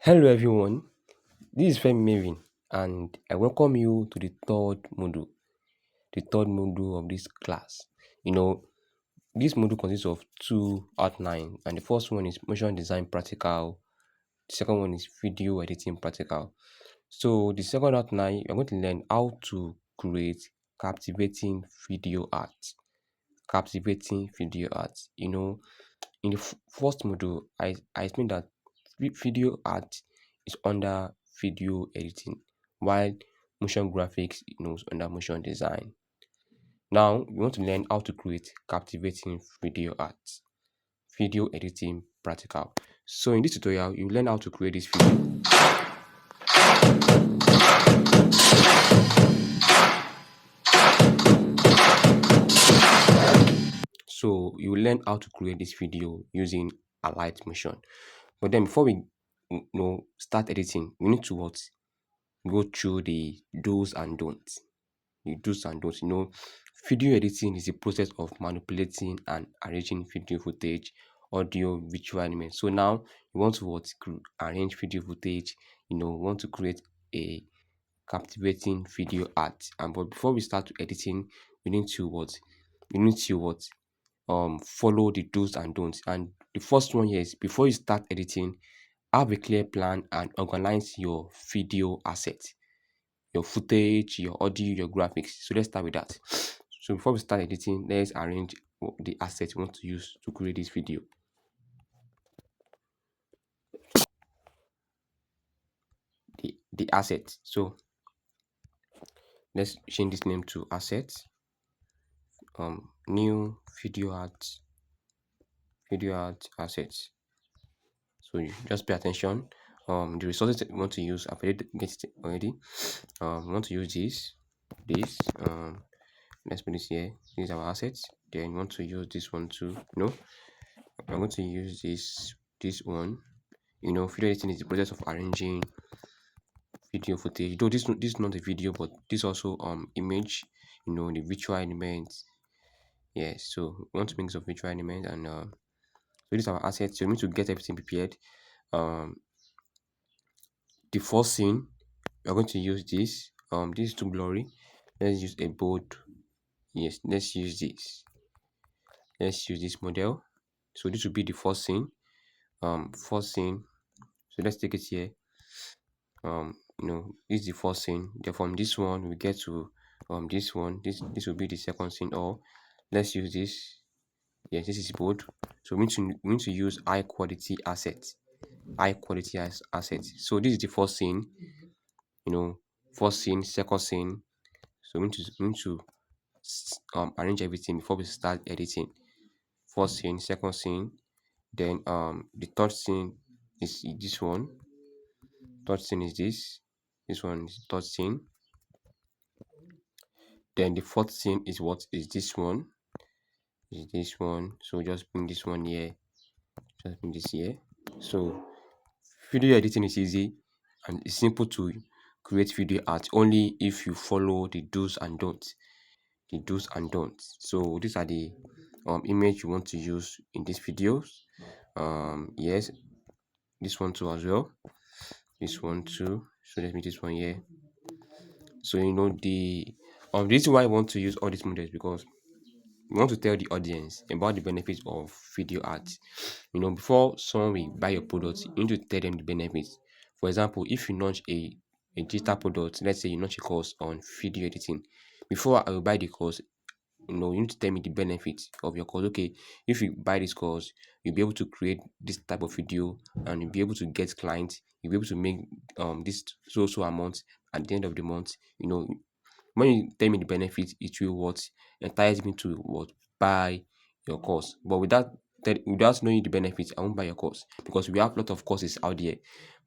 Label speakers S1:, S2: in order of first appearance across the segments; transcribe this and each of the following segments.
S1: Hello everyone, this is Femi Mavin and I welcome you to the third module of this class. This module consists of two outlines and the first one is motion design practical, the second one is video editing practical. So the second outline, you're going to learn how to create captivating video art. Captivating video art. In the first module, I explained that video art is under video editing, while motion graphics is under motion design. Now, we want to learn how to create captivating video art, video editing practical. So in this tutorial, you learn how to create this video. So you learn how to create this video using Alight motion. But then before we start editing, we need to go through the do's and don'ts. The do's and don'ts. Video editing is the process of manipulating and arranging video footage, audio, visual elements. So now you want to arrange video footage. Want to create a captivating video art. But before we start editing, we need to follow the do's and don'ts. And the first one here is before you start editing, have a clear plan and organize your video assets, your footage, your audio, your graphics. So let's start with that. So before we start editing, let's arrange the assets we want to use to create this video. The assets. So let's change this name to assets. New video art assets. So you just pay attention. The resources that we want to use, I've already get it already. We want to use this. Let's put this here. These are our assets. Then we want to use this one too. I'm going to use this one. Video editing is the process of arranging video footage. Though this is not a video, but this also image. The visual elements. Yes. So we want to make some visual elements, and so these are our assets. So we need to get everything prepared. The first scene, we are going to use this. This is too blurry. Let's use a bold. Yes, let's use this. Let's use this model. So this will be the first scene. First scene. So let's take it here. This is the first scene. Then from this one we get to this one. This will be the second scene. Or let's use this. Yes, this is bold. So we need to use high quality assets. High quality assets. So this is the first scene. First scene, second scene. So we need to arrange everything before we start editing. First scene, second scene, then the third scene is this one. Third scene is this one is third scene. Then the fourth scene is what is this one. Is this one. So just bring this one here. Just bring this here. So video editing is easy and it's simple to create video art only if you follow the do's and don'ts. The do's and don'ts. So these are the image you want to use in this video. Yes, this one too as well. This one too. So let me this one here. So the reason why I want to use all these models because we want to tell the audience about the benefits of video art. Before someone will buy your product, you need to tell them the benefits. For example, if you launch a digital product, let's say you launch a course on video editing, before I will buy the course, you need to tell me the benefits of your course. Okay, if you buy this course, you'll be able to create this type of video and you'll be able to get clients. You'll be able to make this so amount at the end of the month. When you tell me the benefits, it will entice me to buy your course. But without knowing the benefits, I won't buy your course because we have a lot of courses out there.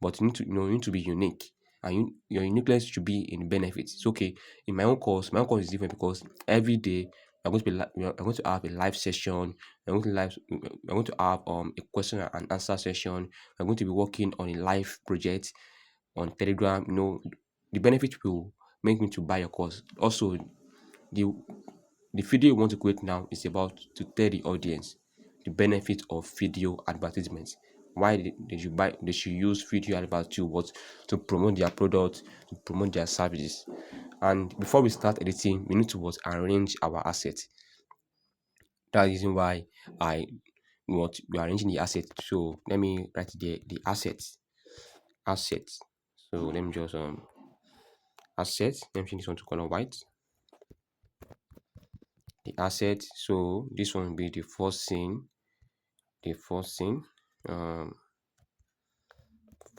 S1: But you need to be unique, and your uniqueness should be in benefits. It's okay. In my own course is different because every day I'm going to have a live session. I'm going to have a question and answer session. I'm going to be working on a live project on Telegram. The benefit will make me to buy your course. Also, the video you want to create now is about to tell the audience the benefit of video advertisements. why they should buy, they should use video advert to what, to promote their product, to promote their services. And before we start editing, we need to what, arrange our assets. That's the reason why I what we are arranging the assets. So let me write the assets. So let me just assets. Let me change this one to color white. The asset. So this one will be the first scene. The first scene.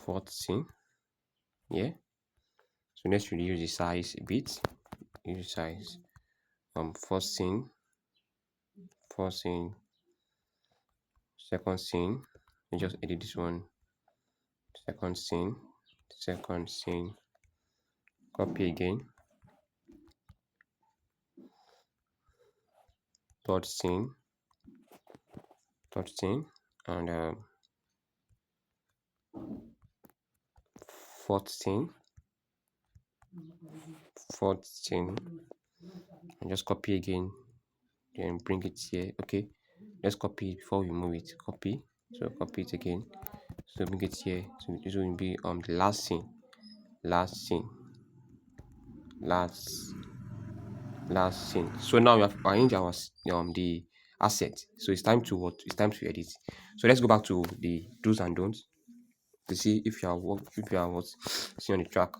S1: Fourth scene. Yeah. So let's reduce the size a bit. Use the size. First scene. First scene. Second scene. I just edit this one. Second scene. Second scene. Copy again. Third scene. Third scene. And fourth scene. Fourth scene. And just copy again. Then bring it here. Okay. Let's copy it before we move it. Copy. So copy it again. So bring it here. So this will be the last scene. Last scene. Last scene. So now we have arranged our the asset. So it's time to what? It's time to edit. So let's go back to the do's and don'ts to see if you are what see on the track.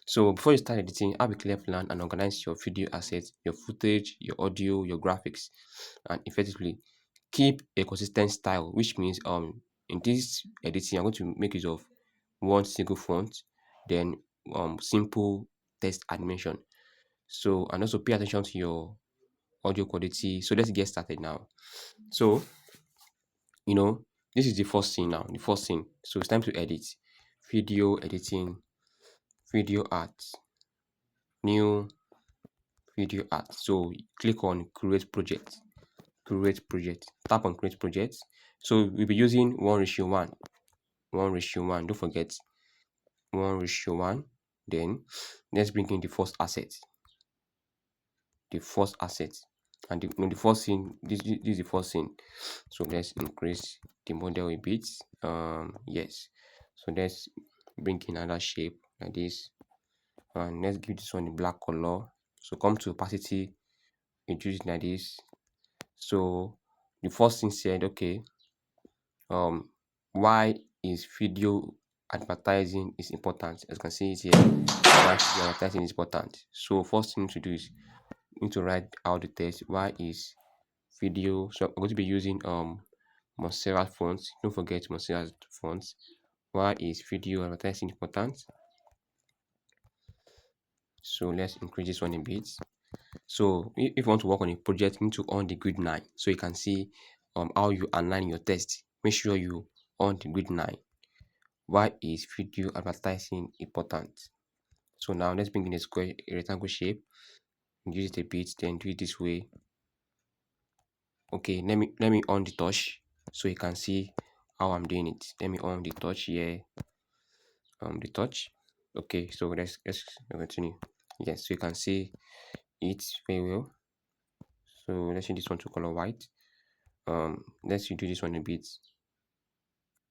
S1: So before you start editing, have a clear plan and organize your video assets, your footage, your audio, your graphics, and effectively keep a consistent style, which means in this editing, I'm going to make use of one single font, then simple text animation. So and also pay attention to your audio quality. So let's get started now. So this is the first scene now. The first scene. So it's time to edit. Video editing, video art, new video art. So click on create project. Create project. Tap on create project. So we'll be using 1:1. 1:1. Don't forget 1:1. Then let's bring in the first asset. The first asset. And the first scene, this is the first scene. So let's increase the model a bit. Yes. So let's bring in another shape like this. And let's give this one a black color. So come to opacity, introduce it like this. So the first thing said, okay, why is video advertising is important? As you can see it here, why video advertising is important. So first thing to do is you need to write out the text. Why is video? So I'm going to be using Montserrat fonts. Don't forget Montserrat fonts. Why is video advertising important? So let's increase this one a bit. So if you want to work on a project, you need to on the grid 9 so you can see how you align your text. Make sure you on the grid 9. Why is video advertising important? So now let's bring in a rectangle shape. Use it a bit, then do it this way. Okay, let me on the touch so you can see how I'm doing it. Let me on the touch here. The touch. Okay, so let's continue. Yes, so you can see it very well. So let's change this one to color white. Let's redo this one a bit.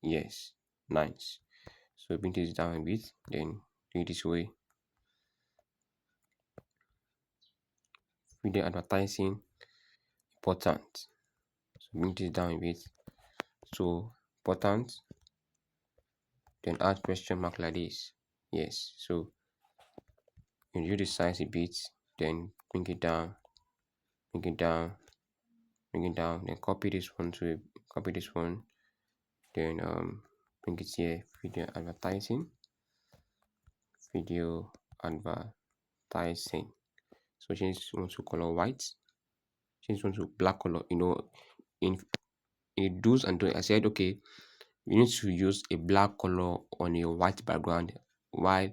S1: Yes, nice. So bring this down a bit, then do it this way. Video advertising important. So bring this down a bit. So important. Then add question mark like this. Yes. So reduce the size a bit, then bring it down, bring it down, bring it down. Then copy this one copy this one. Then bring it here. Video advertising. Video advertising. So change this one to color white. Change this one to black color. In do's and don'ts, I said okay, you need to use a black color on a white background, while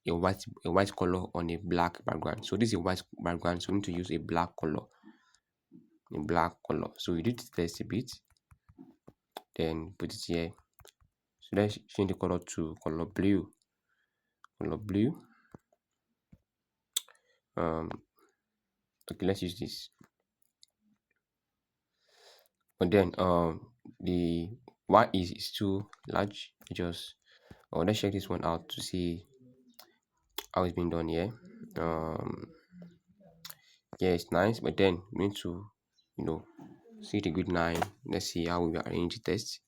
S1: a white color on a black background. So this is a white background, so we need to use a black color. A black color. So we did the test a bit, then put it here. So let's change the color to color blue. Color blue. Okay, let's use this. And then the y is too large. Just let's check this one out to see how it's been done here. Um, yeah, it's nice, but then we need to, you know, see the grid line. Let's see how we arrange the test.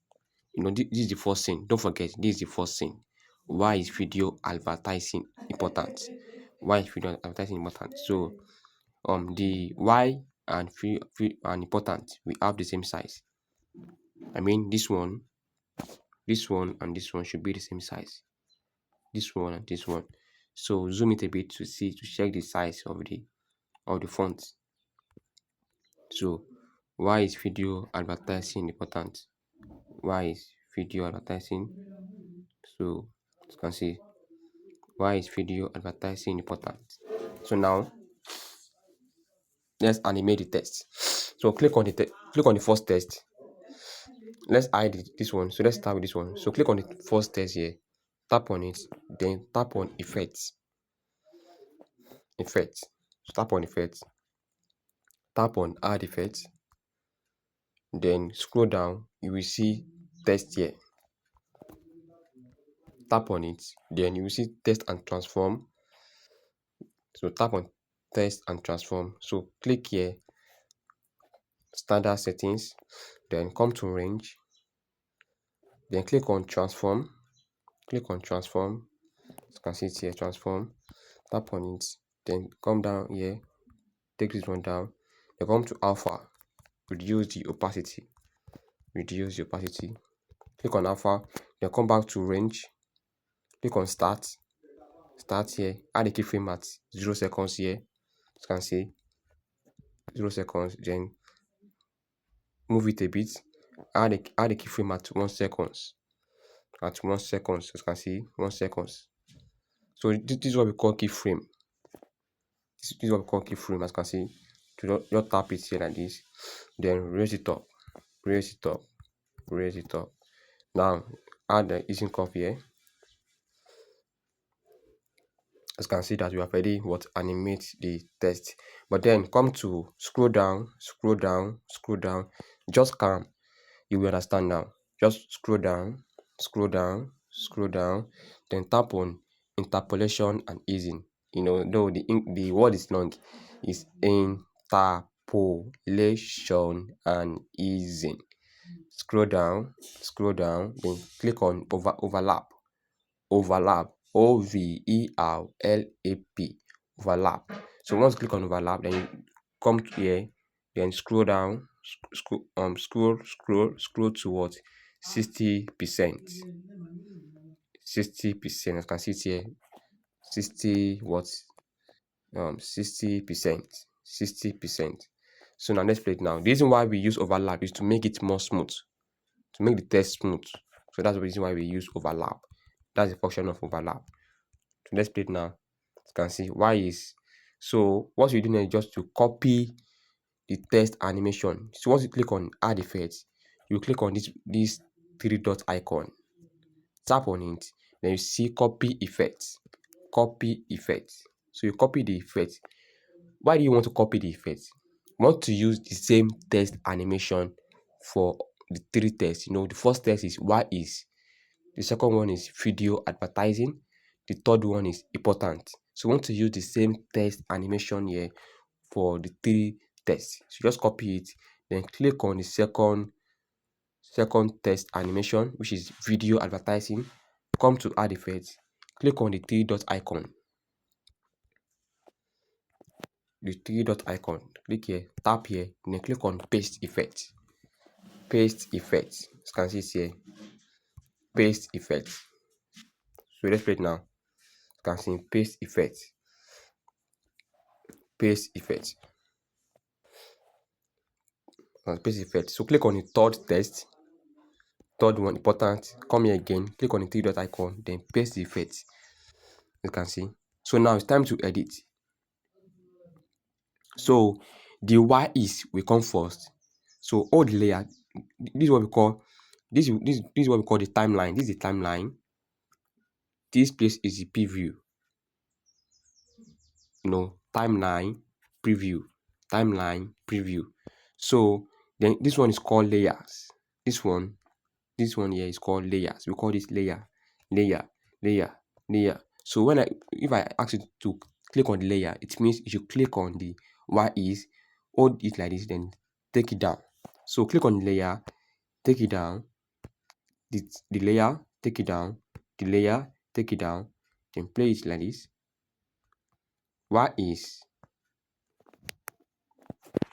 S1: This is the first thing. Don't forget, this is the first thing. Why is video advertising important? Why is video advertising important? So, the y and and important, we have the same size. I mean, this one, and this one should be the same size. This one and this one. So zoom it a bit to check the size of the font. So, why is video advertising important? Why is video advertising? So, as you can see, why is video advertising important? So now let's animate the test. So click on the first test. Let's hide this one. So let's start with this one. So click on the first test here. Tap on it. Then tap on effects. Effects. So tap on effects. Tap on add effects. Then scroll down. You will see test here. Tap on it. Then you will see test and transform. So tap on test and transform. So click here. Standard settings. Then come to range. Then click on transform. Click on transform. As you can see it here, transform. Tap on it. Then come down here. Take this one down. Then come to alpha. Reduce the opacity. Reduce the opacity. Click on alpha. Then come back to range. Click on start. Start here. Add a keyframe at 0 seconds here. As you can see, 0 seconds. Then move it a bit. Add a keyframe at 1 seconds. At 1 seconds. As you can see, 1 seconds. So this is what we call keyframe. This is what we call keyframe. As you can see, just tap it here like this. Then raise it up. Raise it up. Raise it up. Now add the easing curve here. As you can see that we have already animate the text. But then come to scroll down, scroll down, scroll down. Just calm. You will understand now. Just scroll down, scroll down, scroll down. Then tap on interpolation and easing. Though the word is long, is interpolation and easing. Scroll down, then click on overlap. Overlap. OVERLAP. Overlap. So once you click on overlap, then you come to here, then scroll down, scroll towards 60%. 60%. As you can see it here, 60%. 60%. So now let's play it now. The reason why we use overlap is to make it more smooth, to make the text smooth. So that's the reason why we use overlap. That's the function of overlap. So let's play it now. As you can see, why is so what you do now is just to copy the text animation. So once you click on add effects, you click on this 3 dot icon. Tap on it, then you see copy effects. Copy effects. So you copy the effect. Why do you want to copy the effect? You want to use the same text animation for the 3 tests. The first test is why is. The second one is video advertising. The third one is important. So we want to use the same text animation here for the 3 tests. So just copy it, then click on the second text animation, which is video advertising. Come to add effects. Click on the 3 dot icon. The 3 dot icon. Click here, tap here, then click on paste effect. Paste effect. As you can see it here. Paste effect. So let's play it now. You can see paste effect. Paste effect. Paste effect. So click on the third text. Third one, important. Come here again. Click on the 3 dot icon. Then paste the effect. You can see. So now it's time to edit. So the y is will come first. So all the layer. This is what we call this is what we call the timeline. This is the timeline. This place is the preview. Timeline preview. Timeline preview. So then this one is called layers. This one this one here is called layers. We call this layer, layer, layer, layer. So if I ask you to click on the layer, it means you should click on the y is, hold it like this, then take it down. So click on the layer, take it down, the layer, take it down, the layer, take it down, then play it like this. Y is,